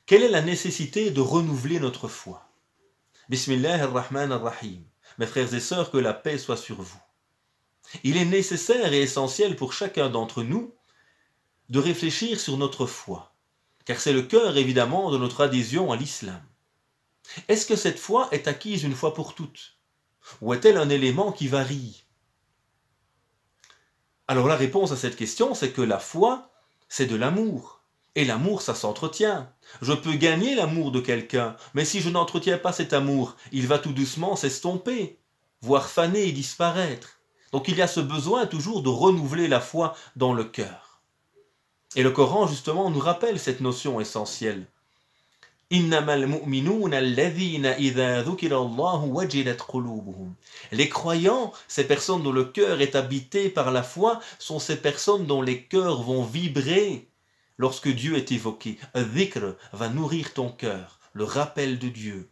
Quelle est la nécessité de renouveler notre foi? Bismillah ar-Rahman ar-Rahim. Mes frères et sœurs, que la paix soit sur vous. Il est nécessaire et essentiel pour chacun d'entre nous de réfléchir sur notre foi, car c'est le cœur évidemment de notre adhésion à l'islam. Est-ce que cette foi est acquise une fois pour toutes? Ou est-elle un élément qui varie? Alors la réponse à cette question, c'est que la foi, c'est de l'amour. Et l'amour, ça s'entretient. Je peux gagner l'amour de quelqu'un, mais si je n'entretiens pas cet amour, il va tout doucement s'estomper, voire faner et disparaître. Donc il y a ce besoin toujours de renouveler la foi dans le cœur. Et le Coran, justement, nous rappelle cette notion essentielle. Les croyants, ces personnes dont le cœur est habité par la foi, sont ces personnes dont les cœurs vont vibrer lorsque Dieu est évoqué. Un dhikr va nourrir ton cœur, le rappel de Dieu.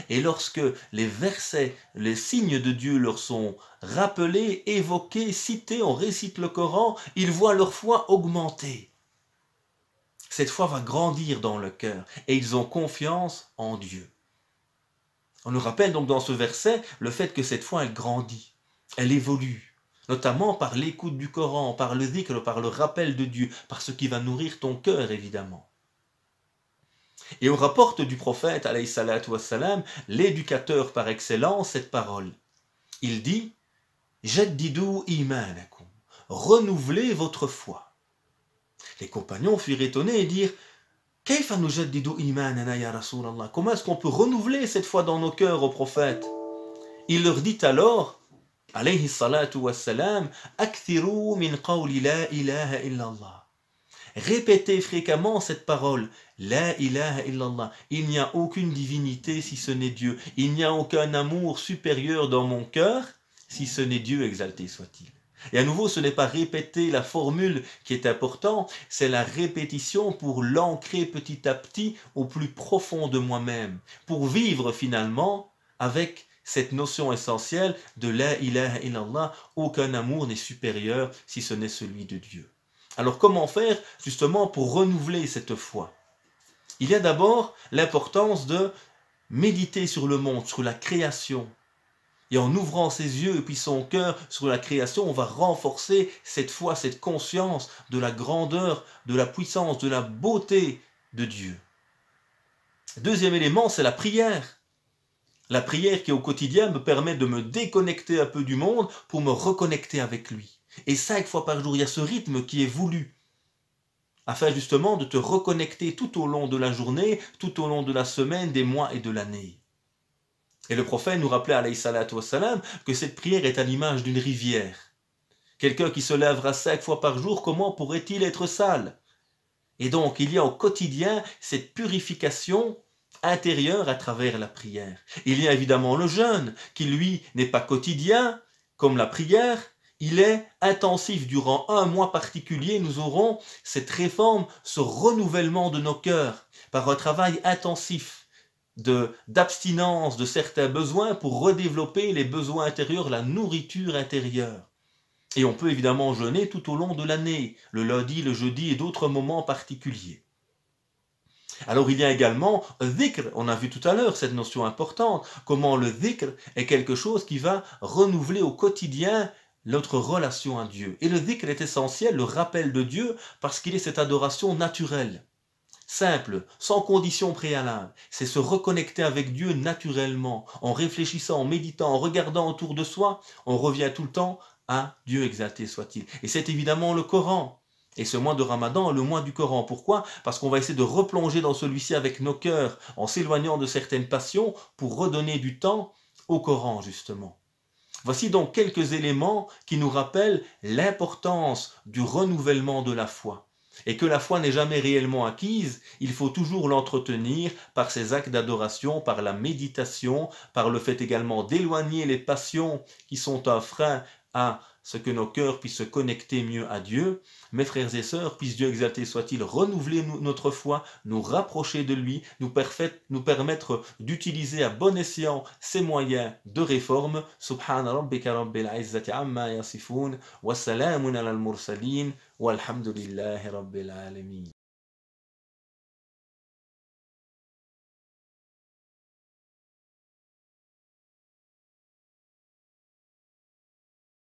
Et lorsque les versets, les signes de Dieu leur sont rappelés, évoqués, cités, on récite le Coran, ils voient leur foi augmenter. Cette foi va grandir dans le cœur et ils ont confiance en Dieu. On nous rappelle donc dans ce verset le fait que cette foi elle grandit, elle évolue. Notamment par l'écoute du Coran, par le dhikr, par le rappel de Dieu, par ce qui va nourrir ton cœur, évidemment. Et on rapporte du prophète, alayhi salatu wassalam, l'éducateur par excellence, cette parole. Il dit « Jaddidu imanakum » renouvelez votre foi. Les compagnons furent étonnés et dirent « Kayfa nujaddidu imanana ya Rasulallah » Comment est-ce qu'on peut renouveler cette foi dans nos cœurs au prophète? Il leur dit alors alayhi salatu wassalam, akthiru min qawli la ilaha illallah. Répétez fréquemment cette parole, la ilaha illallah. Il n'y a aucune divinité si ce n'est Dieu. Il n'y a aucun amour supérieur dans mon cœur si ce n'est Dieu, exalté soit-il. Et à nouveau, ce n'est pas répéter la formule qui est importante, c'est la répétition pour l'ancrer petit à petit au plus profond de moi-même, pour vivre finalement avec cette notion essentielle de la ilaha illallah, aucun amour n'est supérieur si ce n'est celui de Dieu. Alors comment faire justement pour renouveler cette foi? Il y a d'abord l'importance de méditer sur le monde, sur la création. Et en ouvrant ses yeux et puis son cœur sur la création, on va renforcer cette foi, cette conscience de la grandeur, de la puissance, de la beauté de Dieu. Deuxième élément, c'est la prière. La prière qui au quotidien me permet de me déconnecter un peu du monde pour me reconnecter avec lui. Et 5 fois par jour, il y a ce rythme qui est voulu, afin justement de te reconnecter tout au long de la journée, tout au long de la semaine, des mois et de l'année. Et le prophète nous rappelait, alayhi salatu wassalam, que cette prière est à l'image d'une rivière. Quelqu'un qui se lèvera 5 fois par jour, comment pourrait-il être sale? Et donc, il y a au quotidien cette purification intérieure à travers la prière. Il y a évidemment le jeûne, qui lui n'est pas quotidien, comme la prière, il est intensif. Durant un mois particulier, nous aurons cette réforme, ce renouvellement de nos cœurs, par un travail intensif d'abstinence de certains besoins pour redévelopper les besoins intérieurs, la nourriture intérieure. Et on peut évidemment jeûner tout au long de l'année, le lundi, le jeudi et d'autres moments particuliers. Alors il y a également un dhikr, on a vu tout à l'heure cette notion importante, comment le dhikr est quelque chose qui va renouveler au quotidien notre relation à Dieu. Et le dhikr est essentiel, le rappel de Dieu, parce qu'il est cette adoration naturelle, simple, sans condition préalable. C'est se reconnecter avec Dieu naturellement, en réfléchissant, en méditant, en regardant autour de soi, on revient tout le temps à Dieu exalté soit-il. Et c'est évidemment le Coran. Et ce mois de Ramadan, le mois du Coran. Pourquoi? Parce qu'on va essayer de replonger dans celui-ci avec nos cœurs, en s'éloignant de certaines passions, pour redonner du temps au Coran, justement. Voici donc quelques éléments qui nous rappellent l'importance du renouvellement de la foi. Et que la foi n'est jamais réellement acquise, il faut toujours l'entretenir par ces actes d'adoration, par la méditation, par le fait également d'éloigner les passions qui sont un frein à ce que nos cœurs puissent se connecter mieux à Dieu. Mes frères et sœurs, puisse Dieu exalté soit-il renouveler notre foi, nous rapprocher de lui, nous permettre d'utiliser à bon escient ces moyens de réforme. Subhana rabbika rabbil izzati amma yasifun, wa salamun ala al-mursalin, walhamdulillahi rabbil alamin.